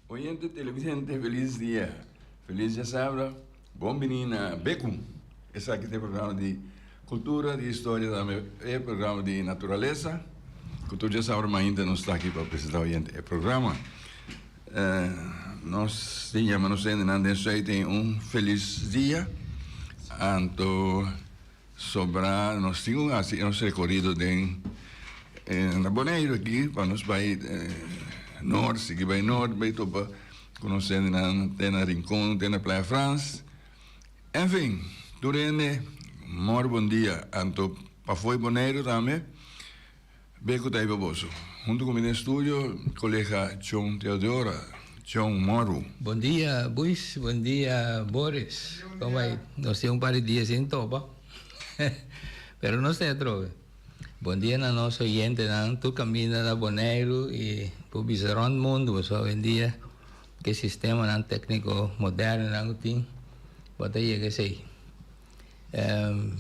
Oyente televidente, feliz dia. Feliz dia sábado. Bom menino a Becum. Esse aqui tem programa de cultura, de história, também é programa de natureza. Cultura dia sábado, mas ainda não está aqui para apresentar o oyente. É programa. Nós tínhamos ainda tem feliz dia. Anto sobrar, nós tínhamos assim, nosso recorrido na Bonaire aqui, para nós vai norte, que vai norte, vai topa conhecendo na Rincón, na Praia France. Enfim, durante muito bom dia, anto para foi Bonaire também, beco daí baboso. Junto comigo no estúdio, colega John Teodora, John Moro. Bom dia, Buis. Bom dia, Boris. Como vai? Nós temos um par de dias sem topa. Pero não se trove. Bom dia na nosso oyente, tu caminha na Bonaire e por visitar o mundo, você hoje em dia, que sistema técnico moderno não tem, bota aí que sei.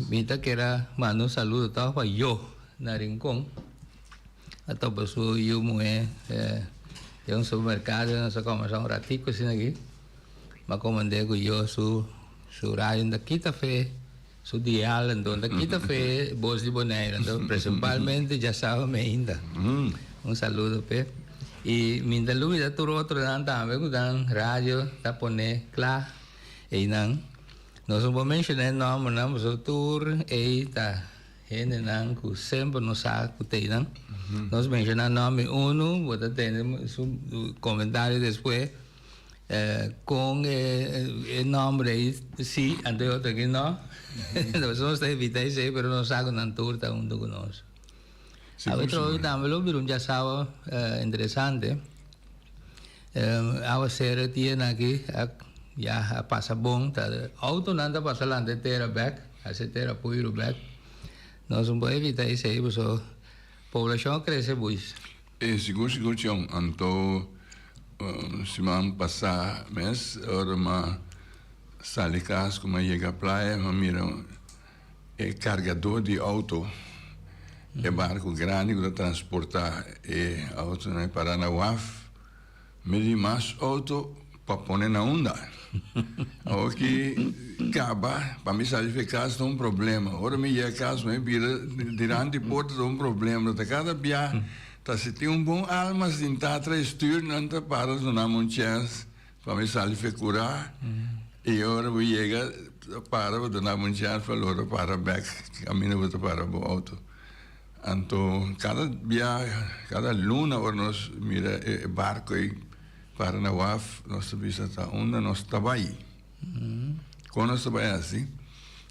Minta que era mando um saludo para eu na Rincón. Até pessoa eu moe tem supermercado, nós começamos um ratico assim aqui, mas comandei que eu sou rádio da quinta-feira. Su dial, então daqui tá fé Voz de Bonaire, então principalmente já sabe ainda. Saludo pe. E minha luz tu outro também com rádio tá poner claro e não nós vamos mencionar nome não mas o tour e tá ele não que sempre nos sabe que tem não nós mencionar nome bota ter su comentário depois com o nome aí sim ante outro que não nós vamos evitar isso aí, mas não sabe na tour tá junto conosco. A outro também já sabe interessante. A série tinha aqui já passa bom, tá? Auto não tá passando lá de terra back, a se terra puiro back. Nós vamos evitar isso aí, porque a população cresce muito. Seguro, John, então se man passar mês, ora salicas como chega à praia, mas mira, é carregador de auto, é barco grande para transportar auto né, para na UAF, me mais auto para pôr na onda. O que acaba, para me sair de casa é um problema. Ora me ia casa, me vira durante porta é um problema. De cada viagem, tá se tem bom alma, se está três turnos, não tá para não uma chance para me sair de curar. E agora eu chego para o donar mundial falou para back caminho para o auto. Então cada viagem, cada luna agora nós mira barco aí para na UAF nós visita onde nós estava aí. Quando nós estava assim,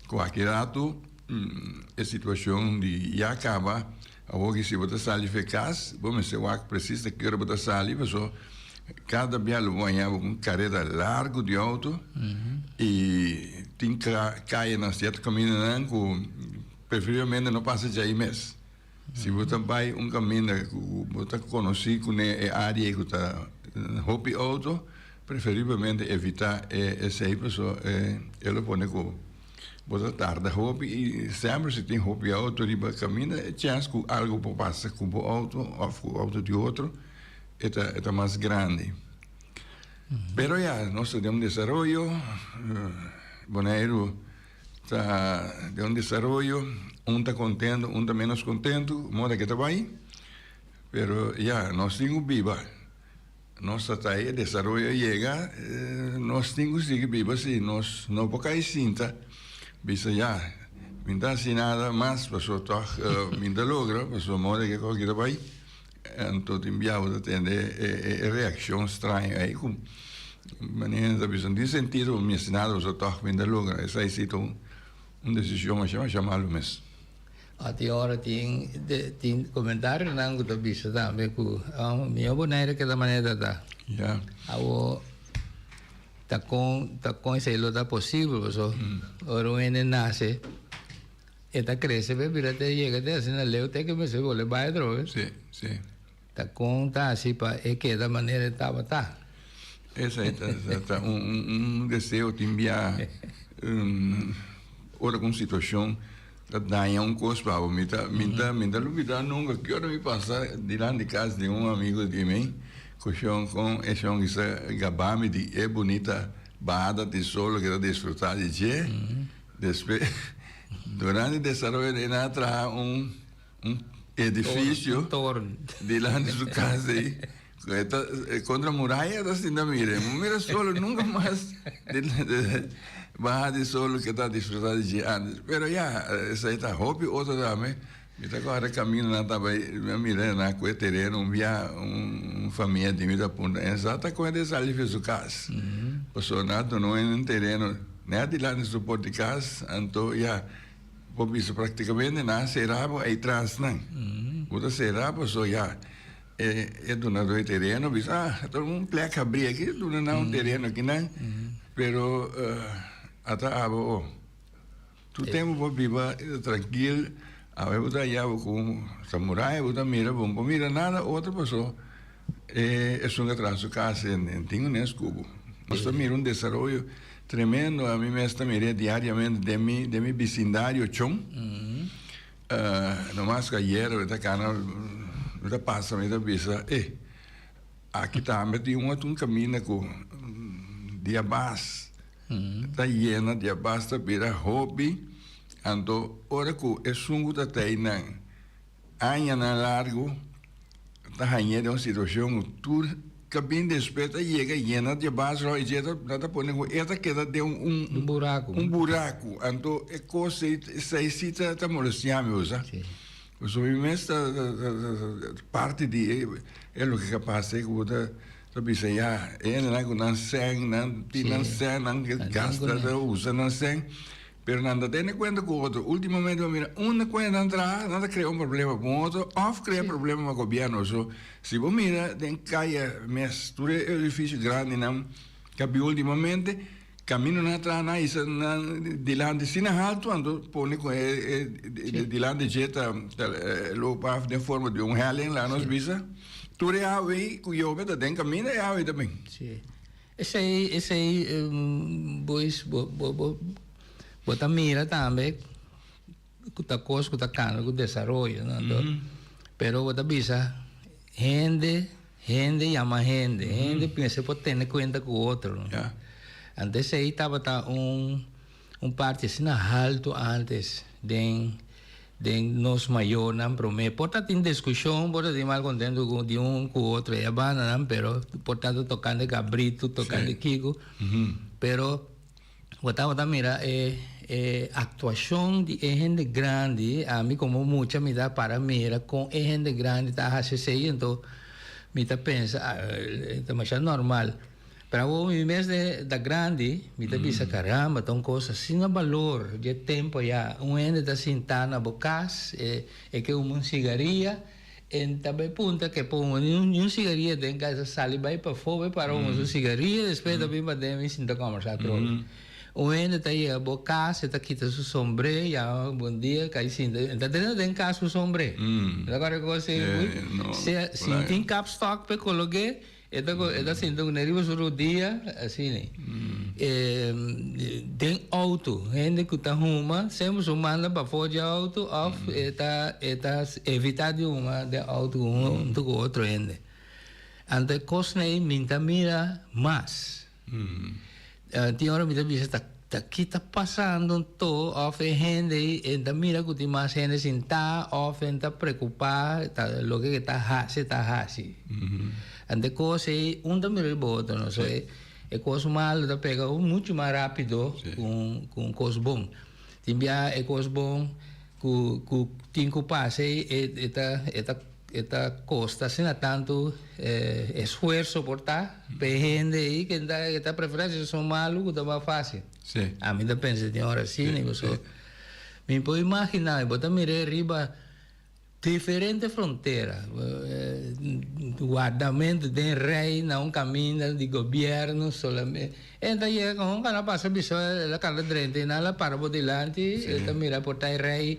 qualquer ato a situação de já acaba, agora que se você sair eficaz, vamos ser o que precisa que eu botar sair, pessoal. Cada viagem ganhava um carreira largo de auto e tem que cair na certa caminho que preferivelmente não passa de aí mesmo. Se você vai caminho que você conhece com a área que está hobby auto, preferivelmente evitar esse aí, pessoal, ele põe que você tarda hobby e sempre se tem hobby auto riba caminho, é chance que algo passa com o auto ou com o auto de outro. Está más grande. Pero ya, nós temos desenvolvimento, Bonaire está de desenvolvimento, está contento, está menos contento, moda que está bem, pero ya, nós temos viva. Nós está aí, desenvolvimento chega, nós temos que seguir viva, se nós não podemos cinta, bisa já, não está assim nada mais, pessoal, não logra, pessoal, moda que está bem. Então, enviava a reação estranha aí, com maneira de sentido, me ensinava os outros a logra. Essa é uma decisão a chamá-lo mesmo. Até agora tem comentário não que bisa também que a minha boneira que da maneira tá. Já. Agora tá com esse lo tá possível, pessoal. Ora o ene nasce eta cresce, vira até chega até assim na leu, até que você vole vai droga. Sim. Tá conta assim para que da maneira estava tá. Essa é desejo de enviar outra situação que dá coisa para me dá nunca quero me passar diante de casa de amigo de mim Cuestión con esa gabami de es bonita, bada de solo que disfrutar de je. Después, durante el desarrollo de nada trae un edifício torno. delante de su casa ahí. Contra muralla, assim, não mira solo, nunca mais baja de solo que está disfrutando de antes. Pero ya, essa aí está hobby, outro também. Me está agora caminho na também, me mirando na coisa terreno, família de mim da ponta, exata com ele sair de sua casa. Passou nada, não é um terreno, nem de lá no suporte de casa, então já, por isso praticamente não será aí atrás não. Quando será, passou já. Donador de terreno, diz, todo mundo pleca abrir aqui, donar um terreno aqui, não? Pero, até tu temos para viver tranquilo, a ver, você já com samurai, você mira nada, outra pessoa, é um atraso casa em nesse cubo. Mas mira um desenvolvimento tremendo, a mim mesmo mirei diariamente de mi vecindário, chão, no mais que ayer, está canal, me passa, me avisa, aqui está, me tem um caminho com diabás, está llena de diabás, está vira hobby, ando, ora que é sungo da teinan, anha na largo, está ganhando uma situação, tu cabine de espeta chega llena de diabás, e já está ponendo, esta queda de buraco, ando, é coisa, essa cita está molestando, sabe? O movimento parte de é o que capaz de que você já é não sem não gasta usa não sem, pero nada tem conta com outro. Ultimamente mira uma coisa entrar nada cria problema com outro, ou cria problema com o governo. So, se você mira tem caia mês, tudo é edifício grande não, que ultimamente caminho na trana e delante sina alto ando pone com delante jeta lo paf de forma de helen lá nos visa tu reavi cu eu beta tem caminho é aí também. Sim. Esse aí bois bota mira também cuta coisa cuta cana cu desarrollo não pero bota visa gente llama gente pensa por ter conta com outro não. Yeah. Antes aí estava parte assim alto antes de nós maior não promete. Portanto tem discussão, pode ter mal contento de com o outro, é bana não, pero portanto tocando cabrito, tocando kiko, pero botava mira actuação de gente grande, a mim como muita me dá para mira com gente grande tá assim então me tá pensa tá mais normal. Para o mês da grande, me dá bisa caramba, então coisa assim a valor de tempo já, ende da sentar na bocas, que uma cigaria, e também punta que por um cigaria tem casa sali vai para fora para uma cigaria, depois também vai ter me sentar conversar troll. Ende tá aí a bocas, tá quita su sombre, já bom dia, cai sinta, então tem casa su sombre. Agora coisa se tem capstock para colocar Eda sinto que neriba suru dia assim né. Tem auto, gente que tá ruma, sempre sumando para fora de auto, off, eta evitar de uma de auto do outro ainda. Ante cosnei minta mira mais. Tem hora minta bisa aqui tá passando to off gente ainda mira que tem mais gente sentar off ainda preocupar tá lo que tá hasi. Ante coisa também boto não sei é coisa mal da pega muito mais rápido com coisa bom timbia é coisa bom com tinco passe eta costa sem tanto esforço por tá gente aí que tá preferência são maluco tá mais fácil a mim da pensa de hora assim né você me pode imaginar botar mire riba diferente fronteira, guardamento de rei não caminho de governo solamente. Então é como quando passa bicho la cara drente na la para por delante, então mira por tai rei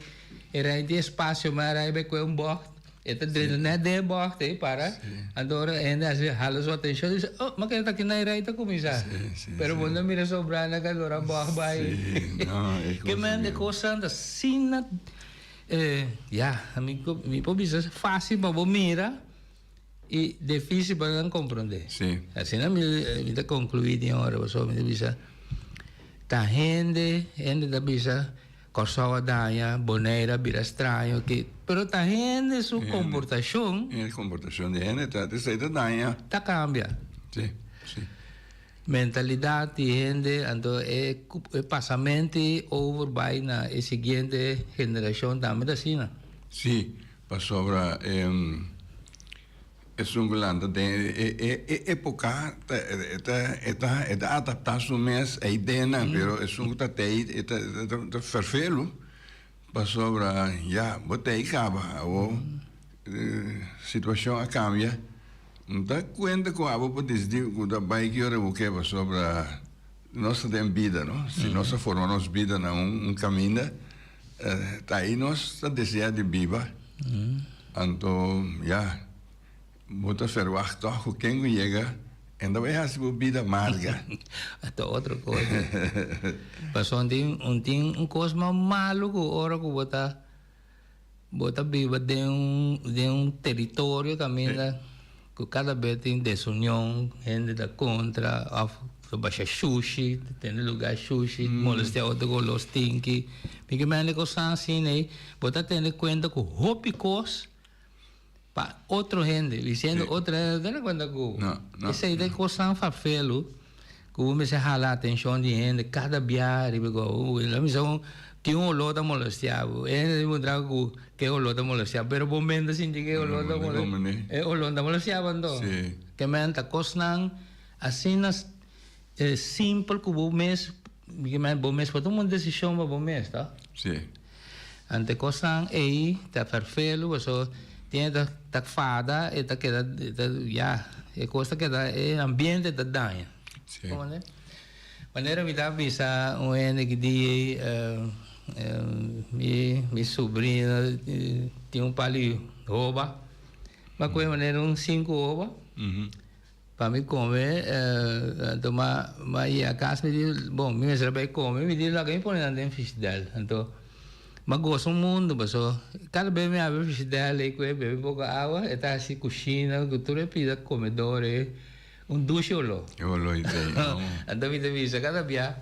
tem espaço mas rei be com box, então drente não de box tem para, agora ainda assim hala sua atenção diz, oh mas que tá aqui na rei tá começar, pero quando mira sobrar na calora box vai, que manda coisa assim. A mim pode ser fácil para você mirar e difícil para compreender. Sim. Assim, não me dá concluir de hora, só me bisa. Tá gente da bisa, coçava daia, boneira, vira estranho, que, pero tá gente sua comportação. A comportação de gente está de sair da danha. Tá cambia. Sim, sim. Mentalidade de gente, então é passamento over by na seguinte geração também assim, né? Sim, para sobra é sungulante de época é adaptação mesmo a ideia, pero é sungulante é vervelo para sobra já botei acaba ou situação a cambia. Não conta com a boa desde que da bike hora o que para sobra nossa vida, não? Se nossa forma nossa vida na caminho tá aí nós tá desejando de viva. Então, já muita verwacht que quem chega ainda vai receber vida amarga. Até outra coisa. Passou um coisa maluco, hora que bota viva de território caminha, que cada vez tem desunião, gente da contra, baixa sushi, tem lugar sushi, molestia outro com los tinki, porque me coisa assim, né? Bota tendo conta com hopicos para outro gente, dizendo outra, não conta com. Não. Essa ideia coisa fafelo, que o me se jala atenção de gente, cada viagem, porque a missão tinha olor da molestia, ele me trago que olor da molestia, pero momento assim que olor da molestia, olor da molestia bando, que me anta coisa assim nas simple que o mês, que me bom mês, para uma decisão para bom mês, tá? Sim. Ante coisa aí, tá perfeito, você tem tá fada, e tá queda, já, é coisa que dá, é ambiente da danha. Sim. Como né? Maneira me dá visa um ene que dia minha sobrinha tinha um palio rouba, mas com maneira 5 rouba. Para me comer, tomar, mas a casa me diz, bom, me vai comer, me diz logo importante em fish dela, então, mas gosto mundo, pessoal, cada vez me abre fish dela e bebe pouca água, está assim cozinha, cultura é pida comedor, duche olho. Eu olho aí, então me diz, cada dia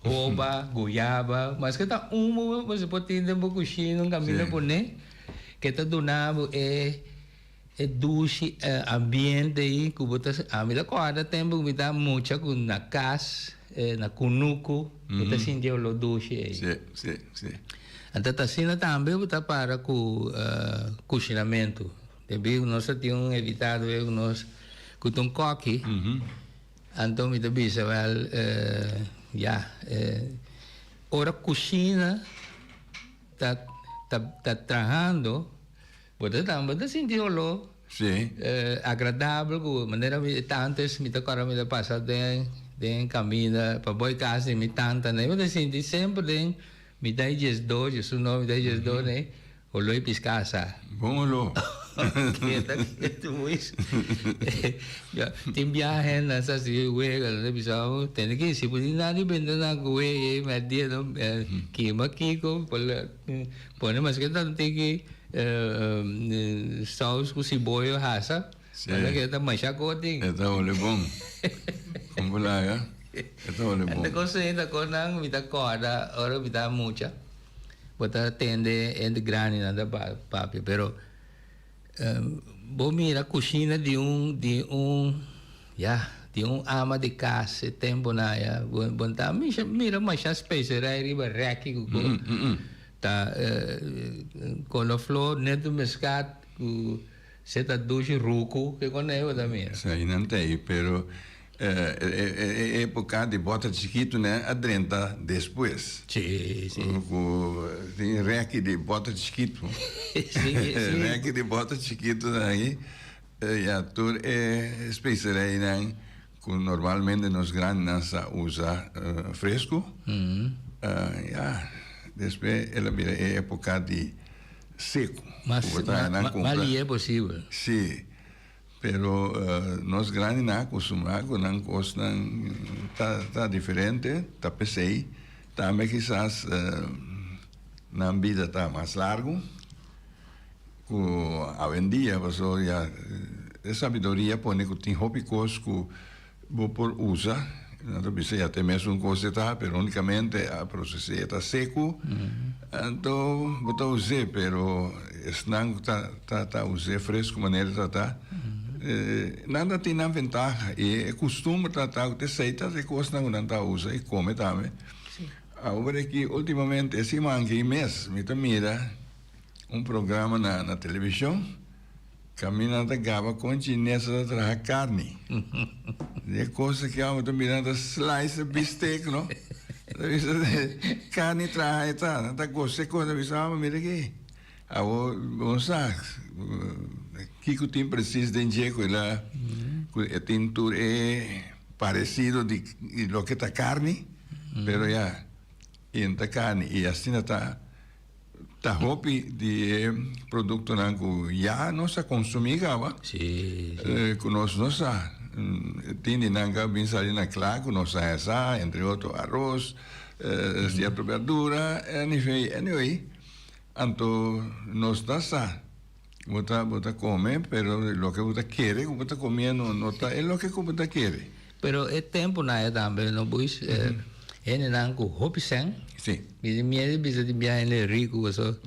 rouba, goiaba, mas que tá você pode ter um cozinha, um caminho por né, que está donado duche ambiente aí que você a mim da corda tempo me dá muita com na casa na cunuco você sentiu o duche aí sim então tá sendo também você para com cozinhamento também nós temos evitado nós com um coque então me dá bisa já ora cozinha tá trabalhando. Você também sentiu o agradável, de maneira que antes me tocaram me passar de caminho para boa casa me tanta, né? Você senti sempre me dá dias dois, isso não me dá dias dois, né? O loi piscasa. Bom lo. Que tu isso. Tem viagem nessa cidade, né? Pessoal, tem que se podia nada vender na rua, mas dia não que maquico, por mas que tanto tem que saus com cebola rasa, mas que tá mais chacotinho. É tá olhe bom. Como lá, é? É tá olhe bom. Então coisa ainda quando me dá corda, ora me dá muita. Botar atende grande nada papi, pero bom mira cozinha de ama de casa, tempo na ya, bom tá mira mais a space riba reki tá coloflor neto mescat se tá doce ruco que com eu também. Sai não tem, pero época de bota chiquito, né? Adrenta depois. Sim. Tem rec de bota chiquito. Sim. Rec de bota chiquito aí, já tudo é especial aí, né? Que normalmente nos grandes usa fresco. Depois ela vira época de seco. Mas é possível. Sim. Pero nós grandes não acostumamos, não gostam, tá diferente, tá pensei, também quizás na vida tá mais largo, que hoje em dia, pessoal já sabedoria pone que tem hobby coisa que vou por usa. Não precisa até mesmo coisa tá, pero unicamente a processo está seco. Então, vou usar, pero não tá usar fresco maneira tá. Nada tem na ventaja e costume tratar de seita de coisa não tá usa e come também. Agora que ultimamente esse mangue mês me mira programa na televisão. Caminhando gava com chinesa traga carne. É coisa que eu estou mirando slice bistec, não? Carne traga, tá? Tá coisa visava mira aqui. Vamos lá. Que tem preciso de jeito lá, tem tudo parecido de lo que tá carne, pero já entra carne e assim tá hopi de produto nangu já nossa consumigava. Sim. Nossa tem nanga bem sali na claro, nossa essa entre outros arroz, cierta verdura, anyway, anto nos dá sa. Bota come, pero lo que bota quiere, bota comiendo no está es lo que bota quiere. Pero é tempo na é também no bus nangu hopi sen. Sim. Minha bisa de biar rico so.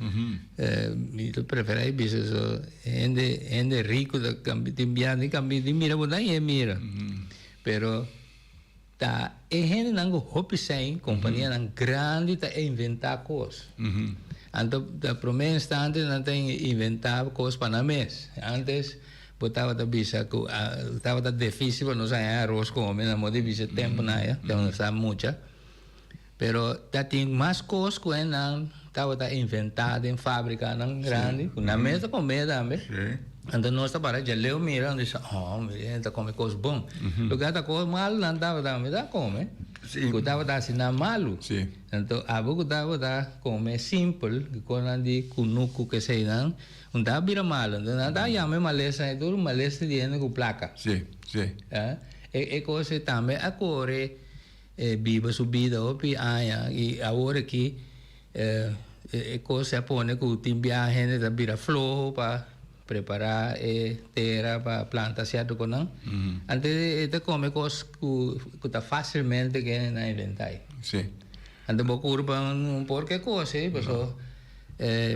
Eu prefiro bisa so ende rico da cambi de biar ni cambi de mira boda e mira. Pero tá nangu hopi sen companhia nan grande tá inventar coisas. Então, da primeira instante, não tem inventar coisas para mês. Antes, botava da bisa, estava da difícil, não sei, arroz come, não pode bisa tempo, não sabe muito. Pero, tá tem mais coisas que não estava da inventado em fábrica, não grande, na mesa comer também. Então, nós está para já leu mira, diz, mira, está come coisas bom. Lugar da coisa mal, não estava também, está come. Eu estava da assim na malo. Então, a boca estava da comer simples, quando de cunuco que sei não dá vira malo, não dá já me maleza, é tudo maleza de com placa. Sim. É coisa também a core biba subida opi aia e agora que é coisa põe que o timbia gente da vira flor para preparar terra para plantar certo com não. Antes de comer coisas que tá facilmente que na inventar. Sim. Antes vou curva porque coisa, pessoal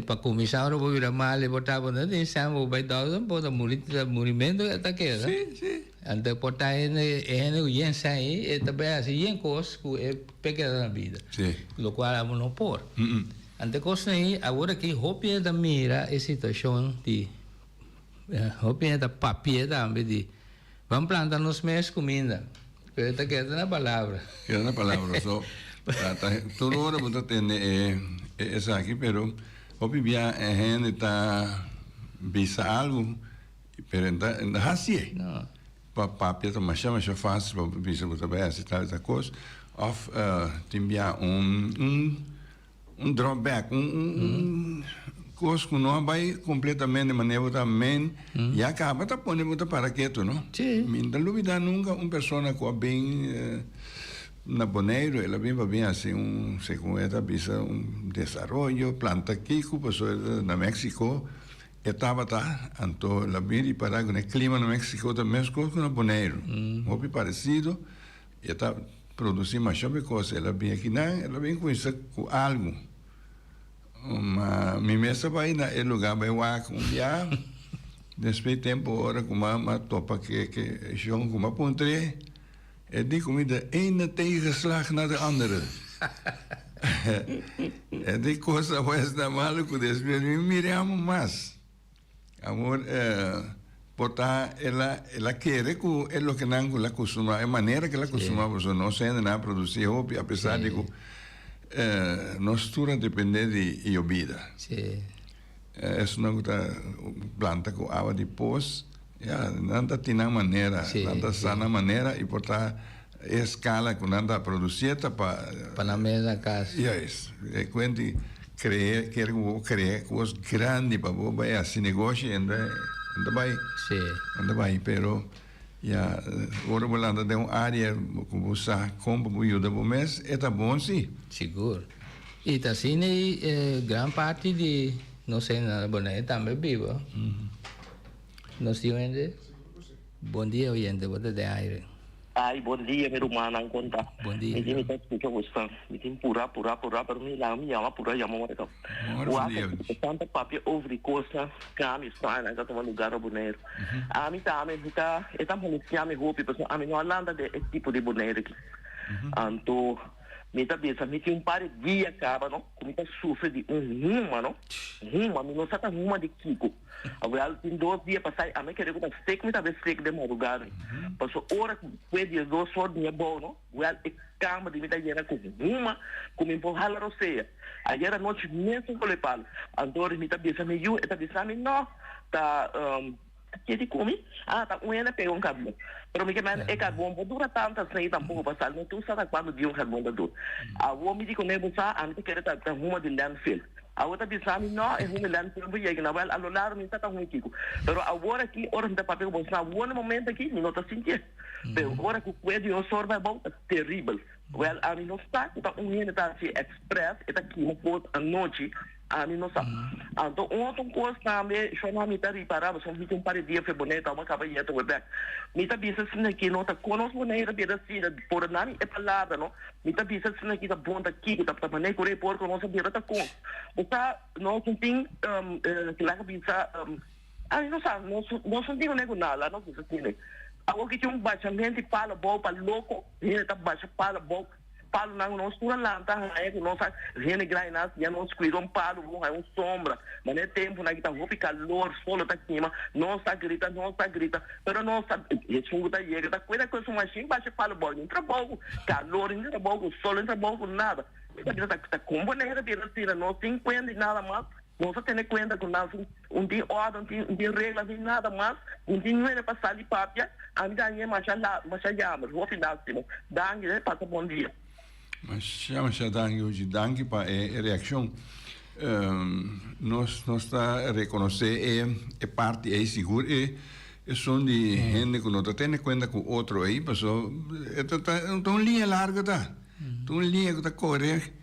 para começar o virar mal e botar por dentro, sempre vai dar botar movimento até que. Sim. Antes botar o yensa aí é também assim coisas que é pequena na vida. Sim. Lo qual não pôr. Antes coisa aí agora que hopia da mira a situação de hopia da papia também de vamos plantar nos meses comida. Pero está queda na palavra. Queda na palavra só. Toda hora você tem essa aqui, pero hopia a gente tá bisa algo, pero ainda assim. Não. Papia tá mais fácil para bisa você vai assistir essa coisa. Of timbia drawback, coisa que não vai completamente de maneira também e acaba tá pondo para quieto, não? Sim. Não duvida nunca pessoa que bem na Bonaire, ela bem assim segundo ela bisa desenvolvimento, planta aqui, que pessoa na México estava então ela bem para o clima no México também é coisa na Bonaire, muito parecido, e está produzindo mais coisa, ela bem aqui não, ela bem com isso com algo. Minha mesa vai na lugar vai lá com dia depois tempo hora com uma topa que João com uma pontre é de comida ene tegenslag naar de andere é de coisa vai estar mal com depois miramos mais amor botar ela quer que é o que não ela costuma é maneira que ela costuma não sendo nada produzir hobby apesar de que nostura depende de vida. Sim. É uma planta com água de pós, nada tem na maneira, nada sana maneira e portar escala com nada produzir para na mesa casa. Yes, é quando quer coisas grandes para vai assim negócio ainda vai. Sim. Ainda vai, pero agora volando de uma área que você compra por ajuda por mês, é bom sim. Seguro. E tá assim, grande parte de não sei na Bonaire também viva. Não sei onde. Bom dia, oyente, bota de aire. Ai, bom dia, meu humano, ang conta. Bom dia. Me tá explicando gostan. Me tem pura, pero me lá, me chama pura, chama uma então. O ato, tanta papel over costa, cami, está, né, tá tomando lugar ao boneiro. A mim tá, tá policiando, me roupa, pessoal, a mim não anda de esse tipo de boneiro aqui. Então, me tá pensando, me tem par de dia, acaba, não? Como tá sofre de ruma, não? Ruma, me não sabe ruma de Kiko. Agora, tem 2 dias para sair, a mim queria que eu steak, me tá vendo steak de madrugada. Passou hora que foi dia 2 horas, minha boa, não? Well, é cama de me tá llena com ruma, como empurrar a roceia. Ayer a noite, mesmo com o lepalo. Então, me tá pensando, me tá pensando, não, tá... que de come, tá um ano pegou carbono. Pero me que é carbono, dura tanto assim, tampouco passar, não tu sabe quando de carbono da dor. A o me digo nem você, a gente quer tá uma de landfill. A outra pensando, não, é uma landfill, porque que na verdade, a lolar me tá ruim Kiko. Pero agora aqui, hora de papel você na um momento aqui, não tá sentindo. Pero agora que o coelho eu sorve é bom, é terrível. Well, a mim não está, tá um ano tá assim express, é aqui uma foto à noite. A mim não sabe. Então, ontem coisa também, só não me tá reparando, só me tem par de dia foi bonita, uma cabeça do back. Me tá pensando assim aqui, não tá conosco bonita, bem assim, por nada é palavra, não. Me tá pensando assim aqui, tá bom aqui, tá para nem correr por com nossa vida tá com. Tá, não tem que lá que pensa, não sabe, não tem nego nada, não precisa ter. Agora que tinha baixamento para bom, para louco, ele tá baixa para bom. Palo não escura lá, tá? É que não sabe, rene grainas, já não escuro palo, é sombra, mas é tempo na que tá roupa calor, solo tá queima, não está grita, pero não está, esse fungo tá chega, tá coisa com uma machine, baixa palo bom, entra bom, calor, entra bom, solo entra bom, nada. Tá com boneira de não tem cuenta de nada mais. Não se tem conta com nada, tem ordem, tem regra, tem nada mais, não tem nada para sair de papel, a mim dá mais chama, vou final, dá passa bom dia. Mas chama dangue hoje, dangue para a reação. Nós está a reconhecer é parte é seguro é som de gente que não está tendo conta com outro aí, passou então linha larga tá, então linha que tá correr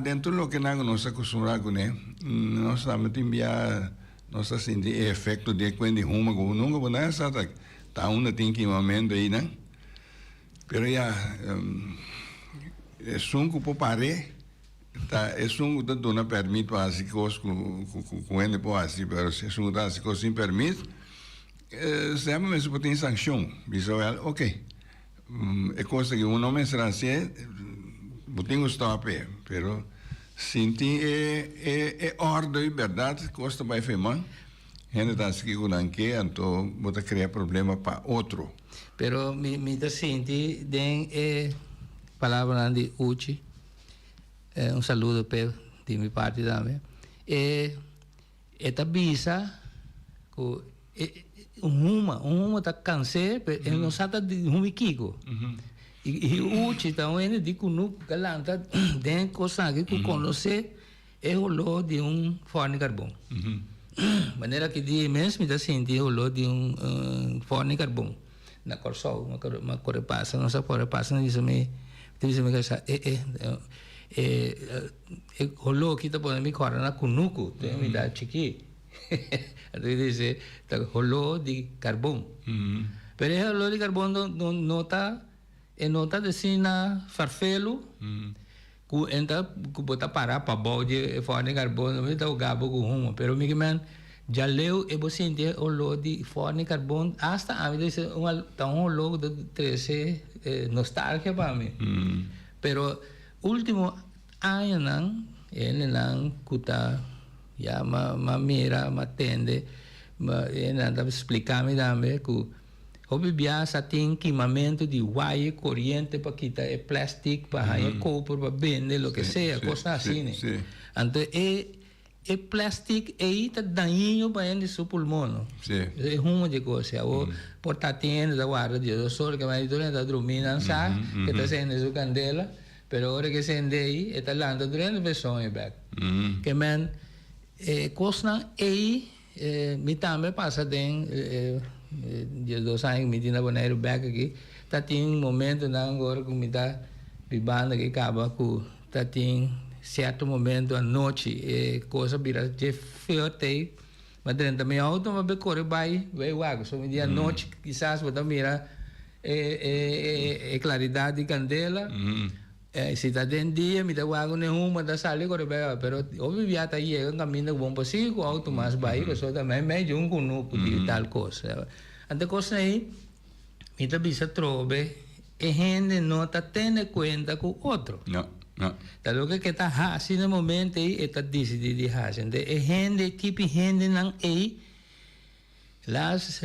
dentro do que nós acostumamos com né, nós estamos enviar nós sentindo efeito de quando uma com nunca vou nessa tá uma tem que momento aí né, pero já é sunco por parer, tá? É sunco da dona permite para as coisas com ele por assim, pero se sunco da as coisas sem permite, sempre mesmo tem sanção, visual, ok, é coisa que um homem será assim, botinho stop, pero sentir é ordem, verdade, costa vai femar, gente tá aqui com anque, então bota criar problema para outro. Pero me tá senti den palavra de Uchi, saludo per de minha parte também. Esta visa, uma tá cansei, ele não sabe de Kiko. E Uchi também de kunu galanta den coisa que conhecer é o lo de forno de carbono. Maneira que de mesmo me tá sentindo o lo de forno de carbono. Na Corsol, uma correpassa, não se correpassa, não diz me casa holo kita pode me correr na kunuku tem me dá chiqui ele diz tá holo de carbono pero é holo de carbono nota de sina farfelo ku entra ku bota para bode fora de carbono me dá o gabo com rumo pero me que man já leu e você entende o holo de fora de carbono hasta a mim diz um holo de 13 nostalgia para mim. Pero último año nang ele nang kuta ya mira tende nanda explicar me dame que hobby biasa tem equipamento de wire corriente para quitar plástico para copo para vender lo que sea cosa assim né então plástico aí tá daninho para ele seu pulmão é uma de coisa o portatinho da guarda de sol que vai durante a dormir não sabe que tá sendo sua candela pero hora que sende aí está lá durante a versão e back que man coisa aí me também passa tem de 2 anos me tinha boneiro back aqui tá tem momento não agora que me tá bibando que acaba com tá tem certo momento à noite coisa vira de forte Mas dentro da minha auto, mas corre vai água. Só um dia à noite, quizás, você mira claridade de candela. Se está dentro dia, me dá água nenhuma, dá sal, corre vai. Pero, óbvio, já está aí, é um caminho bom para si, o auto mais vai, pessoa também, meio um com tal coisa. Ante coisa aí, me dá bisa trobe, e gente não está tendo conta com o outro. No. Tal que está assim no momento aí, está decidido assim. E gente, equipe gente não é,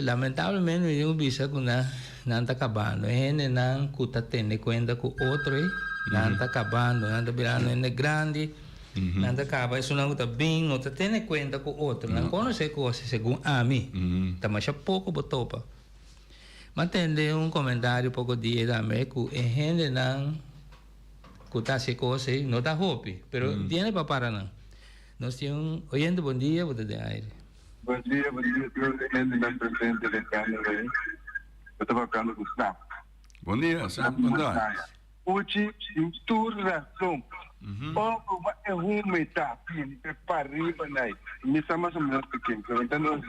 lamentavelmente, eu digo bisa que não está acabando. Gente não está tendo conta com o outro aí, não está acabando, não está virando gente grande, não está acabando. Isso não está bem, não está tendo conta com o outro. Não conhece coisas segundo a mim. Está mais pouco botopa. Mas tem um comentário pouco dia também que gente não escutar essa coisa aí, não está hope, pero tiene para parar não. Nós temos oyendo bom dia, você tem aire. Bom dia, não presente de câmera aí. Eu estava falando com o Snap. Bom dia, Sam. Bom dia. Hoje, em tua razão, uma é uma etapa, para arriba, né? Me chama de melhor pequeno, então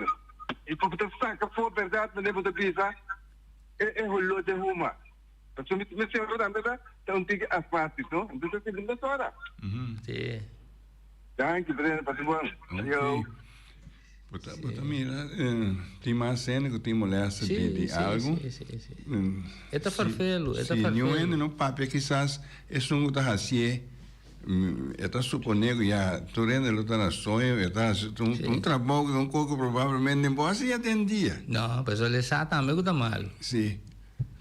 e por ter saca for verdade, mas devo ter pisar, é rolou de uma. Então, me chama de andar, então tem que afastar, não? Então, você tem que hora. Sim. Danke, Breno, para bom. Ok. Puta, mira, tem mais cena que tem mulher de algo. Sim. Está perfeito, está perfeito. Se não no papel, quizás, é um que está assim, está supondo já, tu rende luta na sonho, está um trabalho que um pouco provavelmente nem pode atendia. Não, mas ele sabe também que está mal. Sim,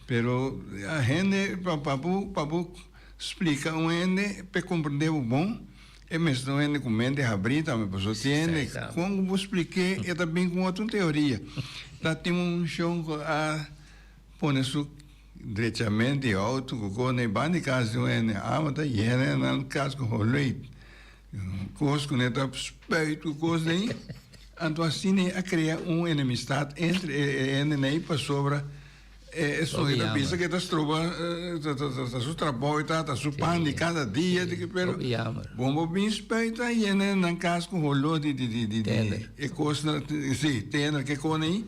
pero a gente, papu, explica, um gente, para compreender o bom, é mesmo ele comende abrir também, a pessoa tem, como eu expliquei, é também com outra teoria. Lá tem um chão a pôr isso diretamente alto, com nem bande caso ele, mas tá indo no caso com rolê, coisa que está respeito, coisa aí, então assim a criar enemistade entre ele nem para sobre isso é da pista que está su trabalho, está su pan de cada dia, de que pero bom bem respeita e ele não caso com rolô de coisa, sim, tem que com aí.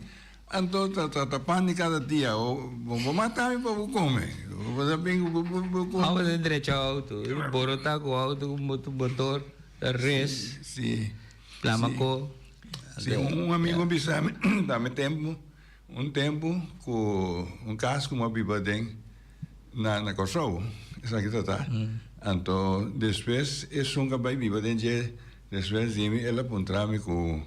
Então, tá pan de cada dia. Vou matar e vou comer. Vou dar bem. Vamos de direito ao auto. Borotar com o auto, com motor, res. Sim. Plamaco. Sim, um amigo me sabe, dá-me tempo, com caso com uma bibadem na Kosovo. Isso aqui tá. Então, depois, eu nunca vai bibadem, depois, ela apontou-me com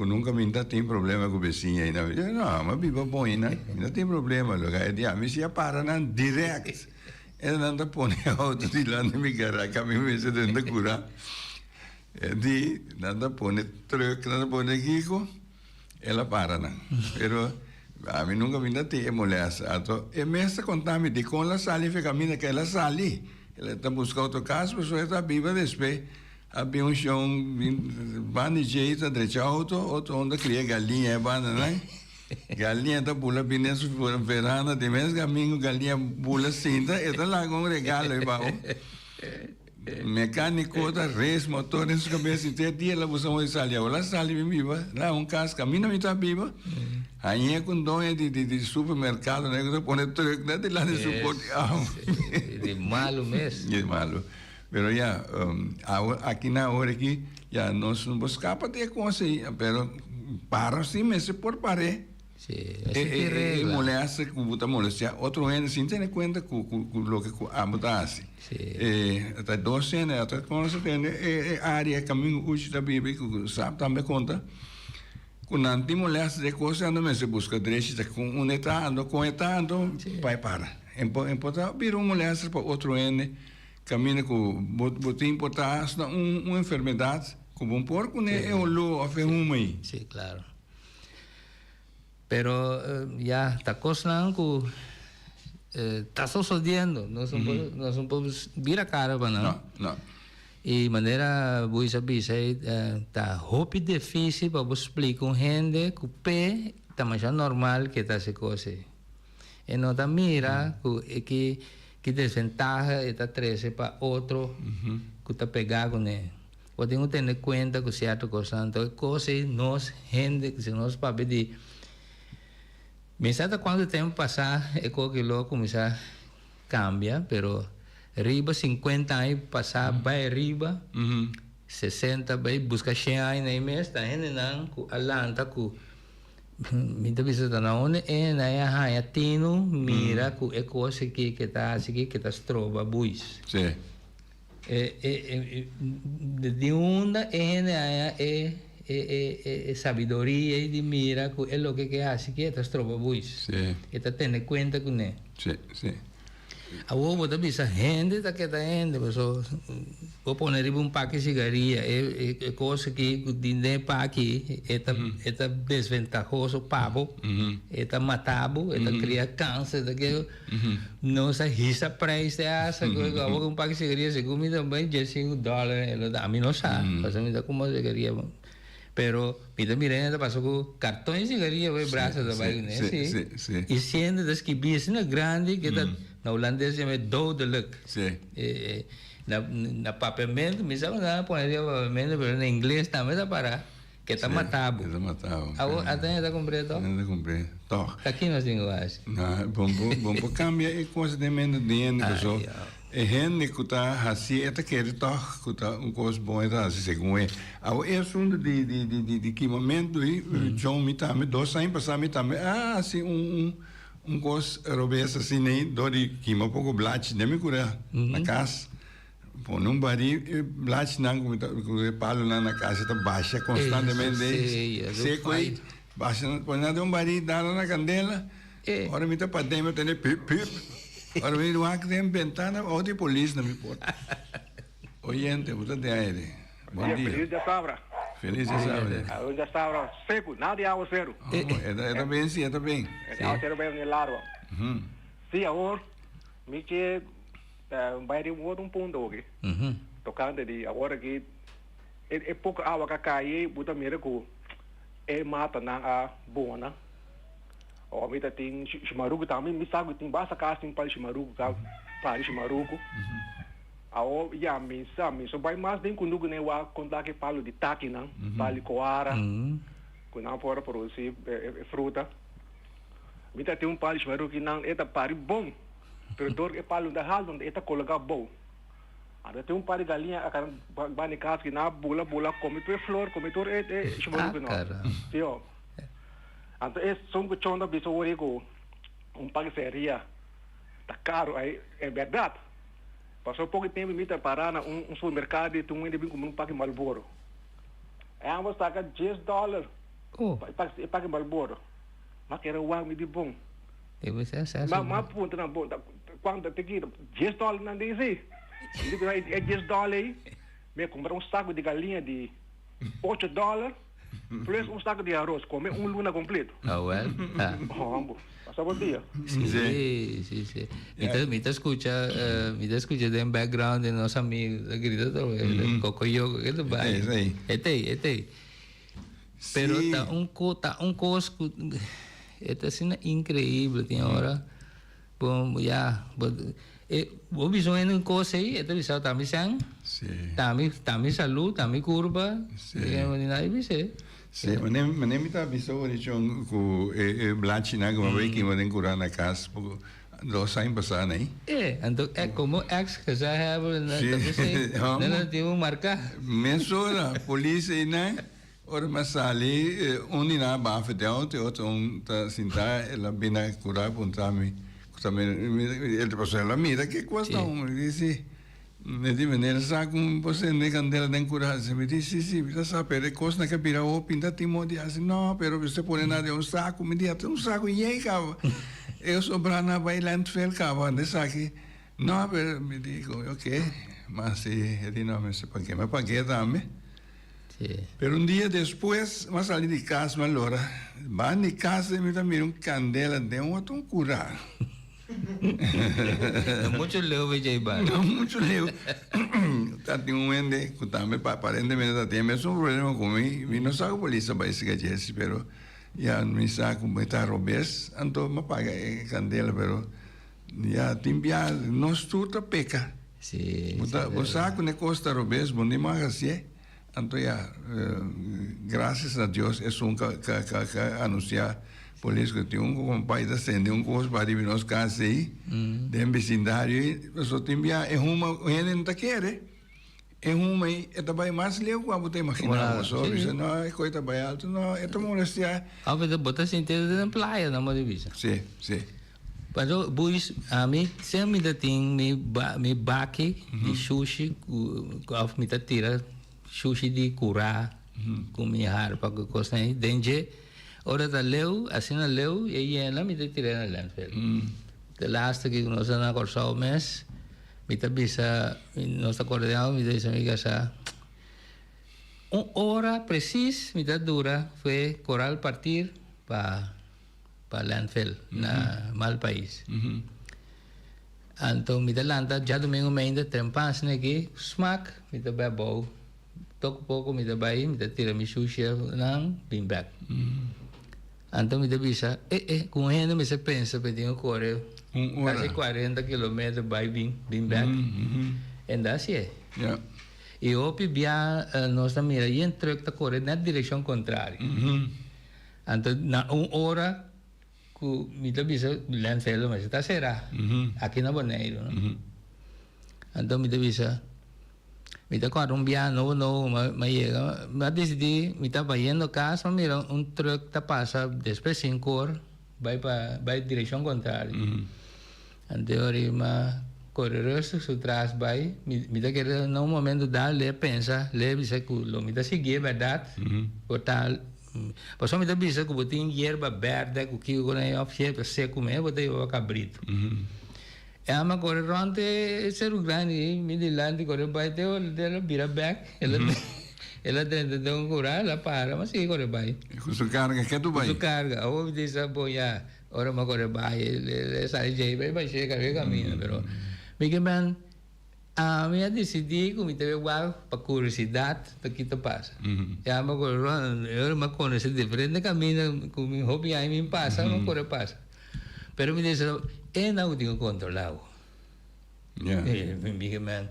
nunca me tem problema com o vizinho aí, não, mas viva bom aí, não tem problema, lugar de me se para não direct, ela não põe auto de lá na minha garagem, a mim me se tenta curar, de nada põe truck, nada põe Kiko, ela para não, pero a mim nunca me tem molesta, então é mesmo contar-me de como ela sai, fica mina que ela sai, ela está buscando outro caso, a pessoa está viva depois. Havia um chão, banda jeito, direito auto, outro onde cria galinha, banda, né? Galinha tá pula binenso verana, de mês caminho, galinha pula cinta, e tá lá com um regalo, e baú. Mecânico, da res, motor, nesse cabeça, e dia ela usa uma salia, ela salia bem viva, lá um caso, caminho me tá viva. Aí é com dona de supermercado, né? Que põe truque, né? De lá de suporte. De malo mesmo. De malo. Pero ya, aqui na hora que já nós não buscamos ter coisa aí, pero para sim, mas se por parar. Sim, é molesta, com muita moléstia. Outro ano, sem ter conta com o que a mudança. Até 12 anos, até quando você tem área, caminho, hoje da Bíblia, que sabe também conta. Quando não tem molesta de coisa, não mas se busca direito, com um etado, com etado, vai para. Importa, virou molesta para outro ano. Camina com botem importância uma enfermidade como um porco né é o lo afirma aí. Sim, claro. Pero ya está coisa que está sucedendo, não podemos vir a cara para não. E maneira vou saber está hope difícil para você explicar com gente que o pé está mais normal que está se coisa. E não está mira que desventaja está 13 para outro que está pegado né o tengo que tener cuenta que ciertas cosas. Entonces, cosas nos gente, que se nos papi de... Me sabe cuánto tiempo pasa, es que luego comienza a cambiar, pero arriba 50 años pasar, va arriba, 60 vai buscar 100 anos na mes, tá gente não, alanta ku. Minta bisa tá na onde é na é tino, mira ku é coisa que tá assim que tá strova buis. Sim. De onda é sabedoria e de mira ku é lo que assim que tá strova buis. Sim. E tá tendo conta com né. Sim, sim. A ovo da bisa gente tá que tá gente, pessoal. Vou pôr um pack de cigarrilha, é coisa que dinde pack é desventajoso pavo, é matabo, é cria câncer, daquele não se risa preço essa coisa, um pack de cigarrilha se come também $5, a mim não sabe, mas a mim dá como cigarrilha. Pero mira mirando passou com cartões de cigarrilha o braço da barriga, né? Sim. E sendo das que business grande que tá na holandês chama dodelijk. Sim. Na papiamento, me sabe nada, poneria papiamento, pero na inglês também dá para que tá matado. Está matado. Até está completo? Está completo. Toch. Aqui nós temos mais. Não, bom cambia e coisa de menos dinheiro, pessoal. E gente que está assim, é que toch, que está coisa boa, está assim, segundo é. É assunto de que momento aí, John me também, 2 anos passar me também, assim coisa robesa assim nem, dori que um pouco blate, nem me cura na casa. Pô, não bari blate não com palo na casa, está baixa constantemente. Seco aí, baixa, põe nada bari, dá lá na candela. Ora me tá para dentro, tem pip. Ora me do que tem ventana, ou de polícia na minha porta. Oyente, você de aire. Bom dia. Feliz de Sabra. Feliz de Sabra. Hoje já Sabra seco, nada de água zero. Está bem, sim, está bem. Água zero bem no lado. Sim, agora, me que vai de um ponto aqui. Tocando de agora que é pouca água que cai, buta mira que é mata na a bona. O me tem chimaruco também, me sabe tem basta casting para chimaruco, para chimaruco. Ao já me sabe, só vai mais bem quando né o contar que falo de taqui não, falo coara, quando não for produzir fruta. Me tem um palo chimaruco que não é da pari bom, pero dor é palo da hal onde é colocar bom. Ada tem um par de galinha akan bani casa que na bula come tu flor, come tu é chimaruco não. Tio. Então, são que chonda bicho origo par de feria, tá caro aí, é verdade. Passou pouco tempo me parar na supermercado e tu ainda vem com pack Marlboro. É ambos tá $10. Pack Marlboro. Mas que era o me de bom. Eu sei essa. Mas ponto na bom, quando te quira $10 não diz aí. Digo é $10 aí. Me comprar saco de galinha de $8. Plus saco de arroz, come luna completo. Well. Passa bom dia. Sim. Me escucha de background de nosso amigo, grita todo, cocoyo, que tu vai. Este. Pero tá coisa, é assim incrível, tem hora. Bom, já, vou visões em coisa aí, é visão também sang. Também saúde, também curva. Sim, mas nem me tá avisou de chão com blate na como vai que vai curar na casa, porque 2 anos passaram aí. Então é como ex que já have, não tem marca. Mensura, polícia aí né? Ora mas ali na bafa de ontem, outro tá sentar, ela vem a curar pontar-me. Também ele passou ela mira que custa disse de maneira sabe como você nem candela nem curar se me disse sim você sabe é coisa que vira o pinta timo de assim não pero você põe nada um saco me diz um saco e aí cava eu sobrar na bailando fel cava de saque não pero me digo ok mas se ele não me se paguei também pero dia depois mas ali de casa uma lora vai de casa me dá um candela de outro curar. Mucho leo Vijayban. Mucho leo. Tati un ende, kutame aparentemente tati es un problema conmigo. Mi no saco polícia para esse gadget, pero ya me saco meta robes, anto me paga candela, pero ya timbia no estuta peca. Sí. O saco ne costa robes, bom demais assim. Entonces, gracias a Dios, es un que anunciar político que tiene un país de un curso para irnos casi de vecindario, eso te envía, es gente no te quiere, es este país más lejos cuando te imaginas, no, es coisa para alto, no, esto molestia. A veces botas sentido de playa, no me divisa. Sí, sí. Pero buis a mí sempre me tem me baque de sushi, of me tira sushi de cura com minha harpa com coisa aí, denge. Ora da leu, assim na leu e ela me tira na landfill. The last que nós na corsa o mês, me tabisa nós acordamos me diz amiga sa. Hora precis me dura foi coral partir para landfill na mal país. Então me lanta já domingo ainda trempas aqui smack me bebo toco pouco me vai me tira me sushi não bem back. Então me bisa com ele me se pensa pedindo correr quase 40 km vai bem back. And that's it. Yeah. E o pibia nós também aí truck tá correr na direção contrária. Então na hora me bisa landfill mas está será aqui na Bonaire, não? Então me bisa me tá com um piano no mas decidi me tá vaindo casa mira um truck tá passa depois 5 horas vai direção contrária. Então mas correr su trás vai me tá querendo no momento dar le pensa le bisa que lo me tá seguir verdade total. Passou me da bisa que botin hierba verde que o né oferece para seco mesmo botei o cabrito. É uma corre ronte ser o grande me de lá de corre vai ter ela vira back ela tenta de um curar ela para mas sim corre vai. Com sua carga que tu vai? Com sua carga ou diz apoiar ora uma corre vai ele sai de vai chegar o caminho pero me que man a minha decidi que me teve igual para curiosidade do que te passa. Já me acordo, eu me conheço de frente caminho com meu hobby aí me passa, não corre passa. Pero me disse, não tenho controlado. Me man,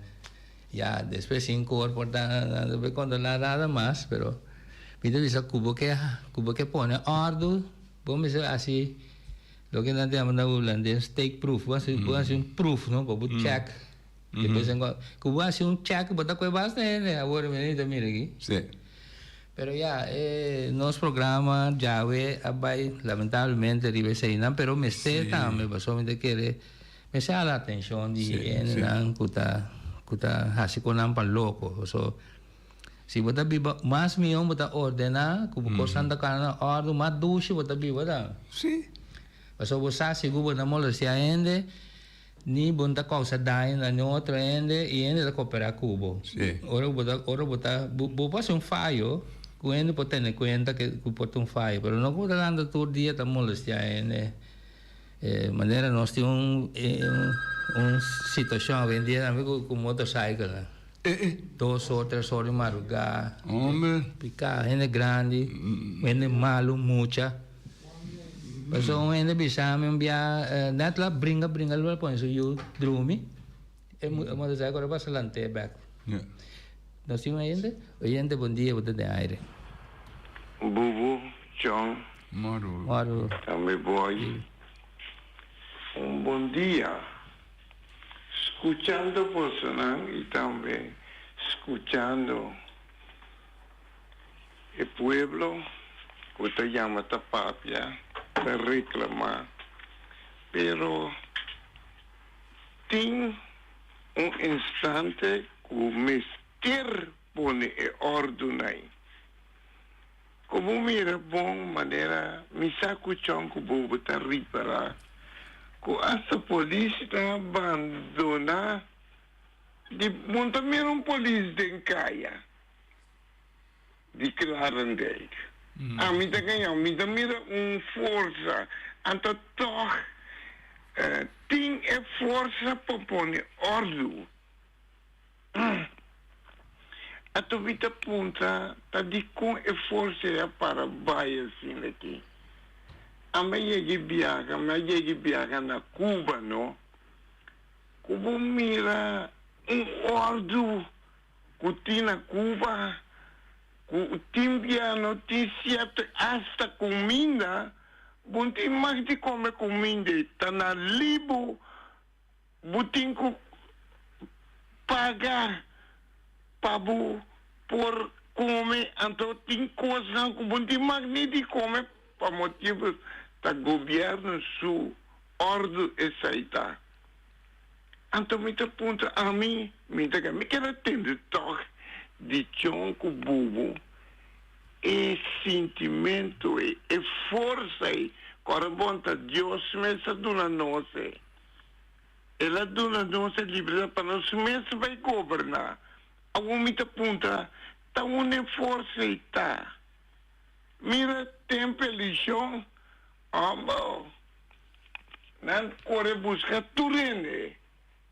já depois 5 horas portanto não vou controlar nada mais, pero me disse cubo que põe ordem, vamos dizer assim, lo que nós temos na holandês stake proof, você um proof, não, para check. Depois que hace un check bota coisa bastante agora menino mira aqui sim pero já nos programa já vai lamentavelmente ribe saína pero me está me passou me querer me chama a atenção de não cuta assim com não para louco so se bota biba mais milhão bota ordenar como coisa da cara ordem mais duche bota biba tá sim passou você seguro na molestia ainda ni bunta causa dai na outra ende da coopera cubo. Sì. Ora passa un fallo, quindi può tenere conta che porta un fallo, però non può andare tutto il dia da molestia ende. Maniera nostra un situazione che dia con motorcycle. 2 o 3 horas madrugada. Hombre. Picar, gente grande, gente malo, mucha. So ainda bisa me enviar net lá bringa lá põe so you drumi mas já agora passa lante back nós temos ainda bom dia boa de aire Bubu John Maru também boy bom dia escuchando personas y también escuchando el pueblo que te llama Tapapia para reclamar, pero tem instante que o mestre pone ordem aí. Como mira bom maneira, me saco chão que vou botar reparar, que essa polícia abandona de monta mira polícia de caia, de Clarendale. A mim tá mira força, então toch tem força para pôr ordem. A tua vida ponta tá de com força para baixo assim aqui. A minha viaja na Cuba, não? Cuba mira ordem que tem na Cuba. timbiano, siete hasta comida, bunti mag di come comida, tana libo, butinko pagar pabu por comer, então tem coisa que bunti mag ni di come para motivos da governo su ordem essa. Então me pergunta a mim, me quero entender toch de chonco bubo, e sentimento e força e corabonta Deus mesmo dona nossa. Ela dona nossa livre para nós mesmo vai governar. Algum me pergunta, tá uma força e tá. Mira tempo eleição, bom, não corre buscar turene,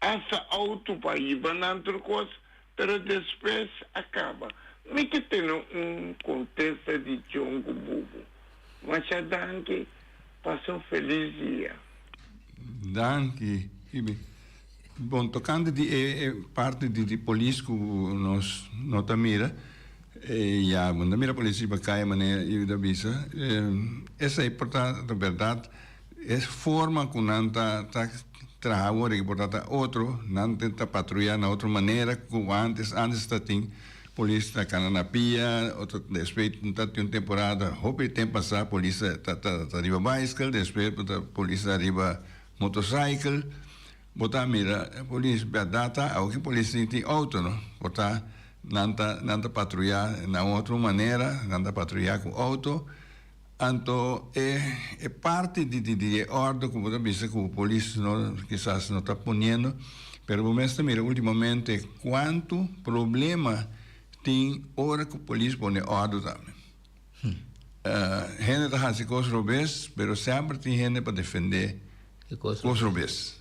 essa auto para ir para outra coisa, pero depois acaba. Me que tem contexto de chongo bubo, mas já danke, passou feliz dia. Danke. Bom, tocando de parte de polícia que nós mira, ja, mas mira a polícia para cá, maneira e da visa, essa é portanto, na verdade, é forma que não tá trabalhando e portanto outro não tenta patrulhar na outra maneira que antes tá tem polícia tá na pia, outro depois tá tem uma temporada, houve tempo passar polícia tá arriba bicycle, depois a polícia arriba motorcycle, botar mira polícia data, ao que polícia tem auto, não, botar não tá patrulhar na outra maneira, não tá patrulhar com auto. Então, é parte de ordem que você vê que a polícia quizás não está ponendo, mas mira, ultimamente, quanto problema tem hora que a polícia põe ordem também. Gente está fazendo coisas robês, mas sempre tem gente para defender coisas robês.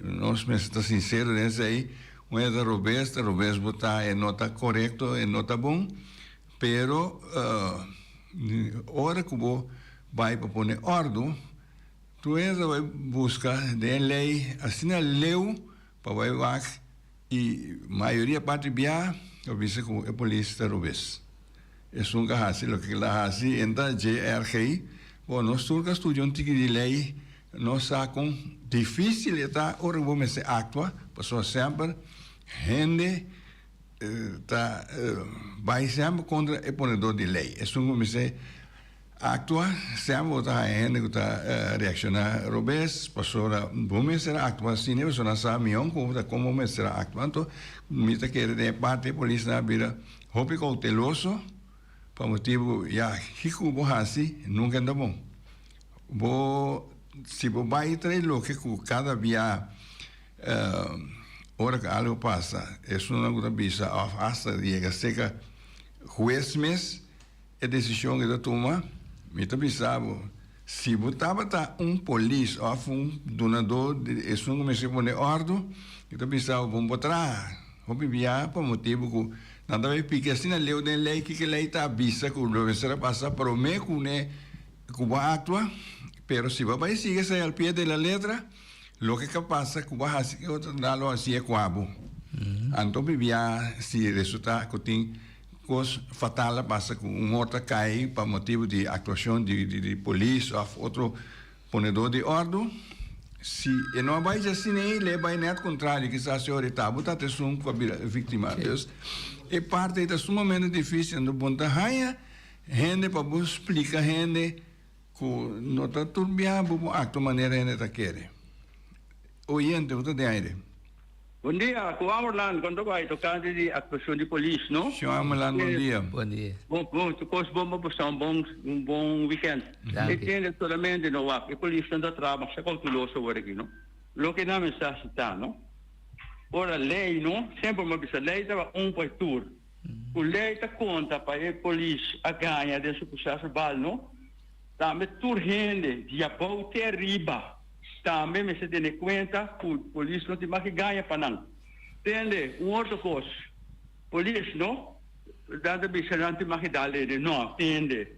Nós estamos sinceros nesse aí, uma é robês botar não está correto, não está bom, pero hora que você vai para pôr ordem, tu vai buscar de lei, assim a lei para vai lá e maioria parte bia, eu disse que a polícia robês. É um caso, o que lá assim, então GRI, bom, nós turcas estudamos um tique de lei, nós sacam difícil está hora que vamos se actuar, passou sempre gente tá vai sempre contra o ponedor de lei. É um que atua sempre tá gente que tá reaccionar robês, passou vamos ser actuar assim, né? Só não sabe como vamos ser actuar. Então, me tá querendo de parte da polícia na vida, roupa cauteloso, para motivo já rico borraci nunca anda bom. Se você vai trazer o que cada dia hora que algo passa, é uma coisa bisa, hasta llega seca juez mes, a decisão que toma, me tá bisabo, se botava polícia ou donador, é um comecei a poner ordem, e tá bisabo, vamos botar, vamos enviar para motivo que nada vai pique assim na lei que lei tá bisa que o professor passa para o meio que vai atuar, pero se vai seguir ao pé da letra, lo que pasa que vas a darlo así es cuabo. Entonces vivía si resulta que tiene cosas fatales pasa que un morta cae por motivo de actuación de policía o otro ponedor de orden. Si no vai assim nem le vai net contrário que está se orientado, botar atenção com a vítima. É parte da sumamente difícil no ponto raia, gente para explicar gente que não está turbiando a maneira gente está querendo. Oyente, você tem aire? Bom dia, com Amorlan, quando vai tocar de atuação de polícia, não? Senhor Amorlan, bom dia. Bom dia. Bom, bom passar um bom weekend. E tem solamente no a polícia não trabalha, mas é calculoso agora aqui, não? Lo que não necessita, não? Ora, lei, não? Sempre uma vez a lei estava por tur. O lei está conta para a polícia a ganhar desse processo bal, não? Também tur rende, de apoio terriba. Também me se tem conta que a polícia não tem mais que ganhar para não. Entende? Outra coisa. Polícia, não? Dada bicha não tem mais que dar lei, não, entende?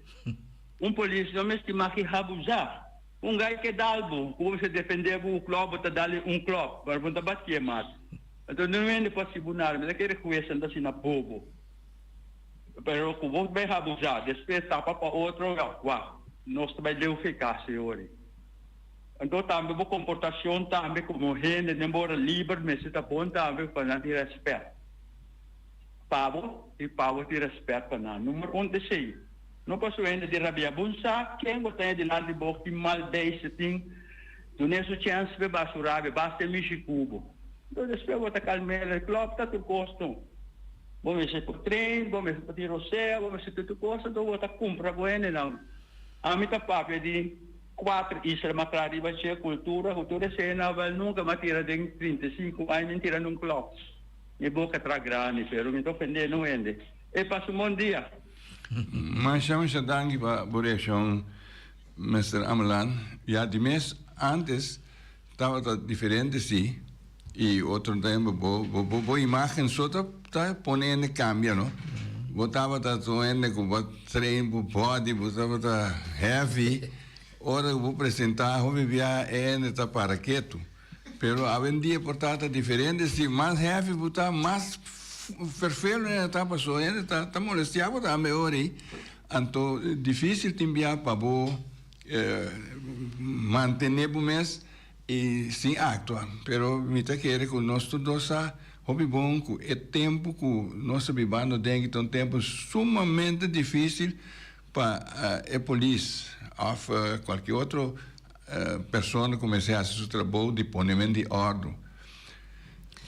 Polícia não tem mais que abusar. Gajo que dá algo, como se defender o clube, está dando clube, para não bater mais. Então, não é para tribunal, mas é que reconhece assim na bobo. Pero como bem abusado, depois tapa para outro, nós também deu eficácia hoje. Então também a comportação também como gente, embora livre, mas está bom também para não ter respeito. Pavo te respeito para não. Número 1 de sei. Não posso ainda de rabia bunsa, quem gostaria de lá de boca mal deixa tem, do nesse chance de basura, basta mexicubo. Então depois eu vou calmar, claro, tá tudo custo. Vamos ver por trem, vamos ver por tiroceu, vamos ver tudo custo, então vou comprar com ele não. A minha papel de 4 islas matrari vai ser cultura cena vai nunca matira de 35 anos mentira num clock. E boca tra grande, pero me tô ofendendo não ende. E passo um bom dia. Mas chama se dangue para boreção, Mr. Amalan. Já de mês antes estava diferente sim. E outro tempo, boa imagem só tá ponendo cambia, não? Botava tá doendo com treino, body, botava tá heavy. Ora eu vou apresentar, vou vivia tá para quieto. Pero a vendia portada diferente, se mais heavy, botar mais perfeito, né? Tá passou, tá molestado, tá melhor aí. Então difícil te enviar para manter o mês e sem actuar. Pero me tá querendo que nós todos hobby bom que é tempo que nós vivamos dentro de um tempo sumamente difícil para a polícia ou qualquer outra pessoa começar a seu trabalho de ponimento de ordem.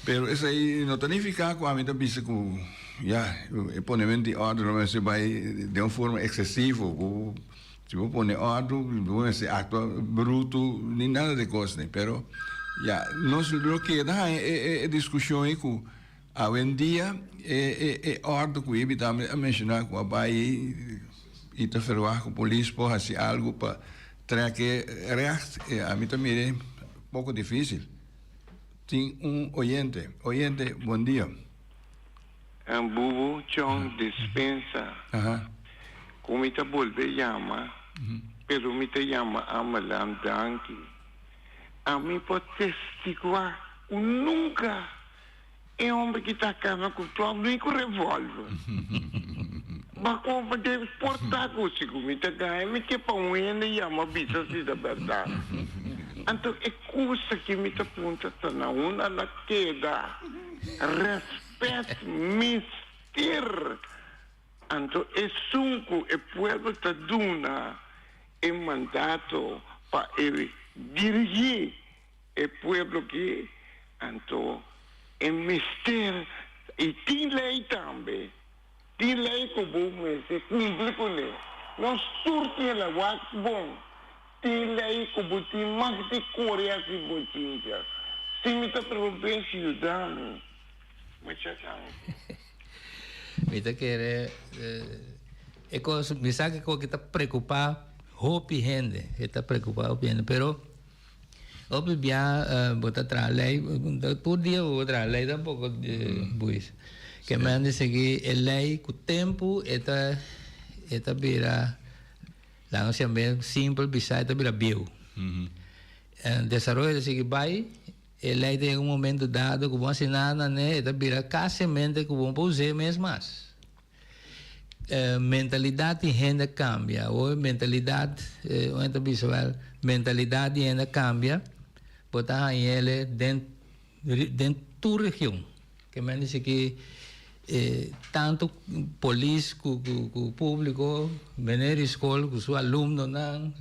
Pero isso aí não significa que a minha vista que o ponimento de ordem não se vai de uma forma excessiva. Se você põe ordem, você atua bruto, nem nada de coisa, né? Pero nós lo que dá é discussão aí que hoje em dia é ordem que eu estava mencionando que vai e te verwacht que a polícia pode fazer algo para trazer recht. A mim também é um pouco difícil. Tem oyente, bom dia. Bubu John dispensa. Como te volve chama, pero me te chama Amalan Danki. A mim pode testificar que nunca é homem que está casando com o nem com revólver. Mas como pode portar com o como me te ganha, me que para um ene chama bisa se da verdade. Então é coisa que me te aponta na uma na queda, respeito, mistério. Então é sunco é pueblo te duna é mandato para ele dirigir o pueblo que então é mistério e tem lei também. Tem lei que bom se cumpre com ele. Nós surtimos a guarda bom. Tem lei que bom tem mais de Coreia se botinha. Se me está preocupando se ajudar-me. Mas já sabe. Mita querer me sabe que está preocupado hopi gente está preocupado gente pero hopi bia botar tra lei por dia outra lei tampoco buis que me ande seguir lei com tempo eta vira lá não se bem simples bisa eta vira bio desarrollo seguir vai lei tem um momento dado que você nada né eta vira casemente que vão usar mesmo mais mentalidade de gente cambia ou mentalidade onde visual mentalidade de gente cambia botar ele dentro da região que me diz que tanto polícia o público venir escola com seu aluno não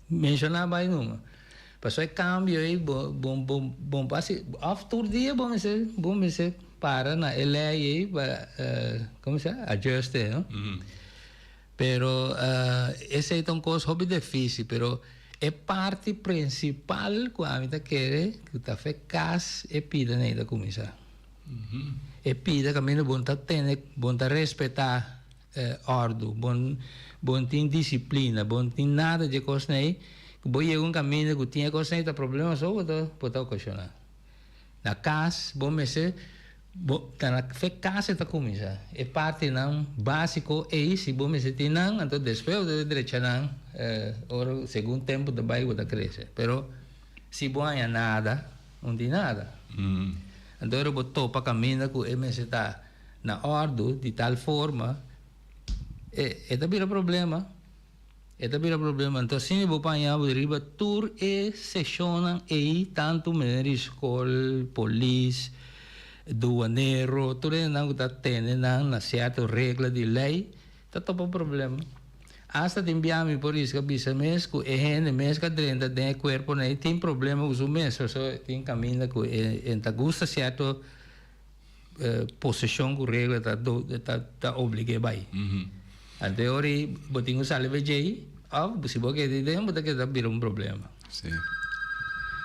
mencionar mais uma passou cambio aí bom passe after dia bom ser para na lei como se ajuste não pero esse é uma coisa hobby difícil pero é parte principal que a gente quer que tá faz cas e pida nem da começar e pida caminho bom tá respeitar ordem bom tem disciplina bom tem nada de coisa nem que boi um caminho que tinha coisa nem tá problema só botar questionar na casa bom ser na casa está começar é parte não básico é isso bom se tem não então depois de direita não ou segundo tempo de bairro da crescer pero se bom é nada não tem nada então eu botou para caminhar que o MS está na ordem de tal forma Esta vira problema. Então, se eu apanhar o riba, tur e sessionam e tanto menor escola, polícia, doaneiro, tudo não está tendo na certa regra de lei, está todo problema. Hasta te enviamos por isso que bisa mês que gente mês que dentro do corpo né tem problema com o mês, só tem caminho que enta gusta certo possessão com regra tá obrigado vai. Ante ori botinho salve jei, se você quer dizer, você quer vir problema. Sim.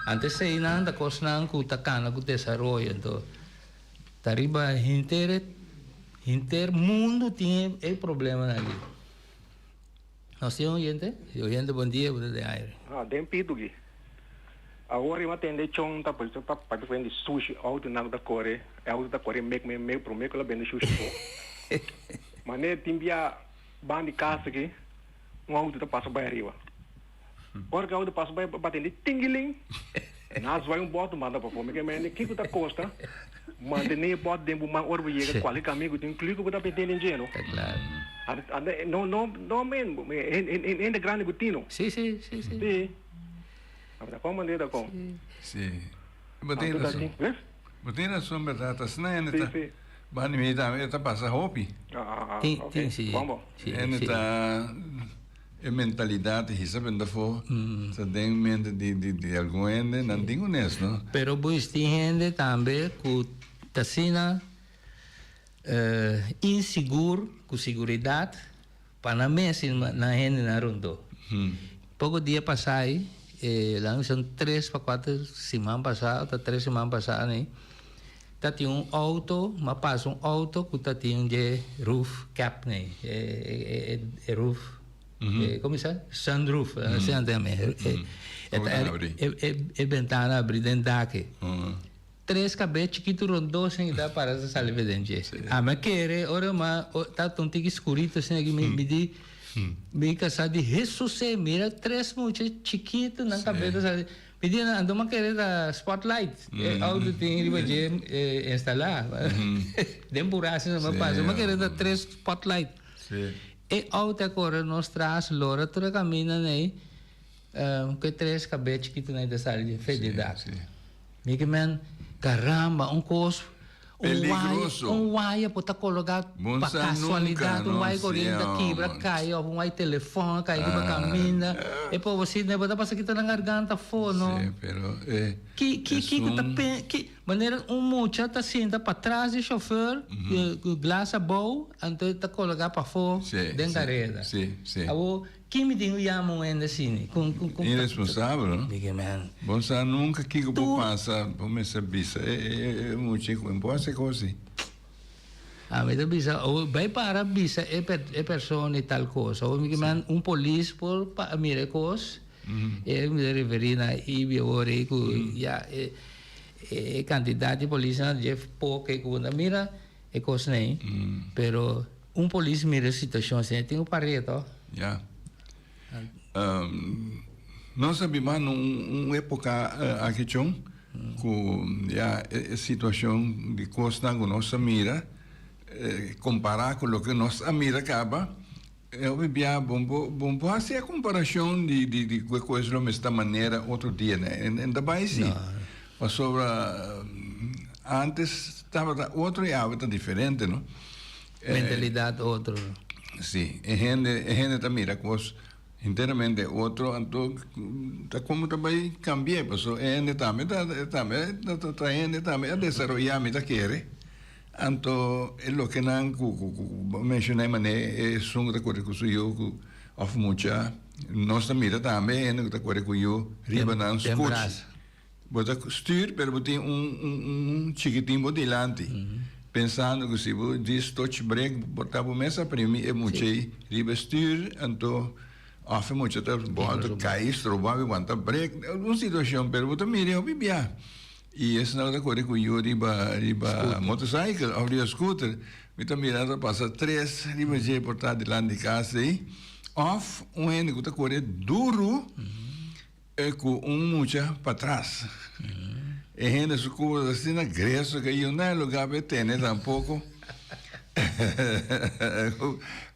Antes sei nada coisa não que tá cana com desenvolvimento, então tariba mundo tem problema ali. Nós temos gente bom dia, bom dia. Tem pito aqui. Agora eu atendo chão tá por isso para vender sushi auto na da Coreia, auto da Coreia make pro make lá vende sushi. Mas né timbia bandi casa aqui, auto tá passa by arriba. Agora que auto passa by batendo tingiling. Nós vai boto manda para fome que men que tá costa. Manda nem boto dentro uma hora chega qual é caminho tem clico para pedir dinheiro. É claro. No men en de grande gutino. Sim. Agora como maneira com? Sim. Botina sombra tá snaiana tá. Bani me tá passa hopi. Tem sim. Vamos. Tá a mentalidade recebendo for, tá tem mente de algum ende, não tem honesto, não? Pero pois tem gente também que tá sina inseguro, com seguridade, para mesa na gente na rondo. Pouco dia passado, lá são 3 para 4 semanas passadas, tá 3 semanas passadas, né? Tá tinha auto, mas passa auto que tá tinha de roof cap, né? Roof. Come se? Sunroof, se andame. Ventana abrir dentro daqui. 3 cabeças que tu rondou sem dar para essa salve dentro. Mas querer, ora mas tá tão tique escurito assim que me di me casar de ressuscitar, mira 3 muchas chiquitos na cabeça sabe. Me di ando uma querer da spotlight. Auto tem de instalar. Demburar-se não passa. Uma querer da 3 spotlight. E auto agora nós traz lora toda caminha né que 3 cabeças que tu não da sala de fedidade. Me que man caramba coisa waia pode colocar para casualidade waia correndo quebra cai waia telefone cai de caminha e por você né pode passar aqui na garganta fono que maneira mucha tá senta para trás do chofer glaça boa então tá colocar para fora dentro da rede que me tem chamam ainda assim irresponsável, não? Bom, nunca que eu vou passar por essa bisa é muito imposto coisa. Mas a bisa ou vai para a bisa é pessoa e tal coisa ou me polícia por mira coisa me referi na ibi ore que já candidato de polícia de pouco que quando mira é coisa nem pero polícia mira a situação assim tem pareto nós sabemos época aqui com a situação de costa que nós mira comparar com o que nós mira acaba eu via bom fazer a comparação de coisa desta maneira outro dia né ainda vai sim mas sobre antes estava outro hábito diferente não mentalidade outro sim gente tá mira coisa inteiramente outro então tá como também cambiar pessoal gente também a desenvolver me tá querer então é o que não mencionei mané som da coisa que eu of mucha nós mira também é da coisa que eu riba não escuta bota stuur pero botem chiquitinho delante pensando que se vou diz touch break botar o mesa primi é muito riba stuur então off muito tá bom cai estrobar aguenta break uma situação pero botar mira eu bibia e esse não da coisa que eu riba motorcycle ou de scooter me tá mirando passa 3 riba de botar delante de casa aí off ene que tá coisa duro com mucha para trás. E gente se cuida assim na Grécia que eu não lugar para ter, né, tampouco.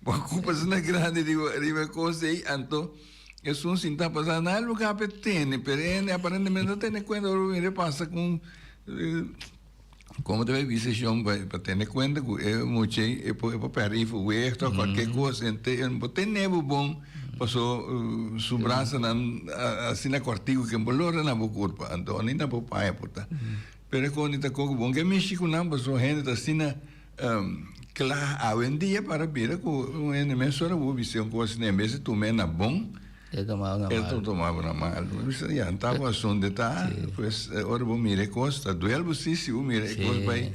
Culpa na grande riba coisa aí, então es un cinta pasar nada lo que tiene, pero aparentemente no tiene cuenta lo que pasa con como te dice John para tener cuenta que mucho es por perif o esto cualquier cosa no tiene bom pasó su brazo así na cortigo que bolora na culpa então nem na papai puta pero quando está com bom que México não pasó gente assim na claro hoje em dia para ver que o enemy só o visão coisa nem mesmo tu mena bom ele tomava na mal. Já estava onde está, pois agora vou mirar costa, duelo muitíssimo, mirar costa vai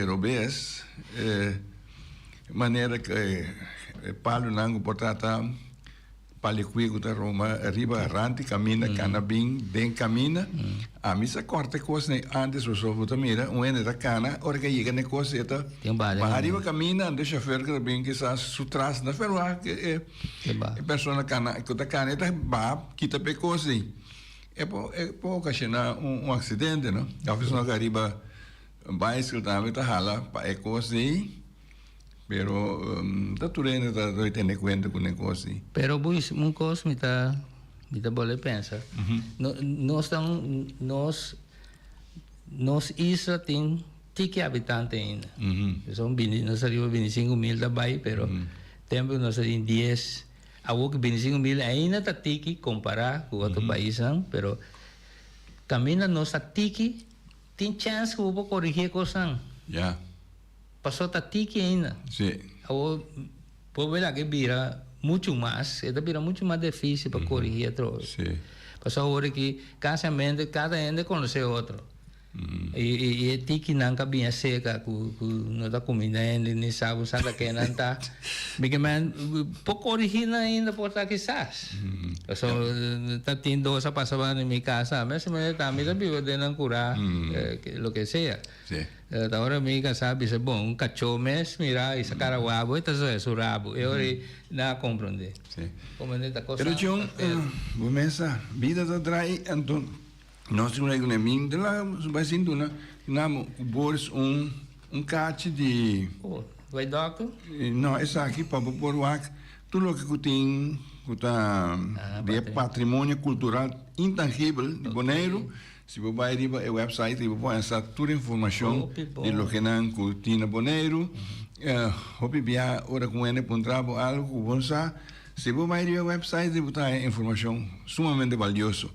robes, maneira que palo nango portata, paliquigo da Roma, arriba arrante, camina, canabim, den camina, a missa corta coisa antes o sovo da mira, ene da cana, hora que chega na coisa eta, arriba camina, ande chofer que bem que sa sutras na ferroa que persona cana, que da cana eta ba, kita pe coisa é por ocasionar acidente, não? A pessoa que arriba bicycle também tá hala, pa é coisa pero está turendo está tendo cuenta com o negócio. Pero buis um coisa me tá bole pensa. Nós isla tem tiki habitante ainda. São nós arriba 25,000 da Bahia, pero tempo nós tem 10. A que 25,000 ainda tá tiki comparar com outro país, pero caminha nossa tiki tem chance que vou corrigir coisa. Já. Passou a tiki ainda. Sim. Por ver que vira muito mais, vira muito mais difícil para corrigir outro. Sim. Passou a hora que casamento, cada ende conhece outro. E tiki não cabia seca, não está comida ainda, nem sabe que não está. Porque por corrigir ainda por estar quizás. Passou, está tendo dois a passar na minha casa, mas também vivo de não curar, lo que seja. Sim. Agora minha casa diz bom, cachorro mes, mira, e sacar o rabo, então é o rabo. Eu não compreendo. Sim. Como é que coisa? Pero John, começa vida da trai, então nós temos um elemento de lá, vai sendo namo boris cate de vai doctor? Não, essa aqui para por o tudo o que tem de patrimônio cultural intangível de Bonaire. Se você vai arriba o website, você vai achar toda a informação de lo que não tem Bonaire. Hope via ora com ele encontrava algo que bom sa. Se você vai arriba o website, você vai ter informação sumamente valiosa.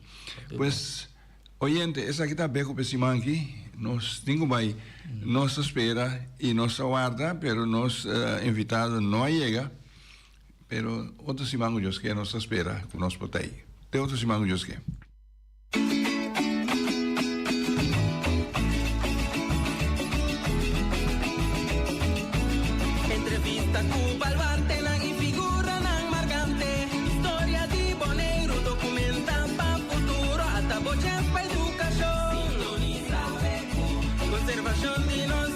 Pois oyente, essa aqui está bem com o aqui. Nós temos vai nossa espera e nossa guarda, pero nós invitados não chega. Pero outro simango Deus que nossa espera com nós potei. Tem outro simango Deus que. Entrevista com Balbarte na figura nang marcante. História de Bonaire documenta para futuro hasta boche para educação. Conservação de nós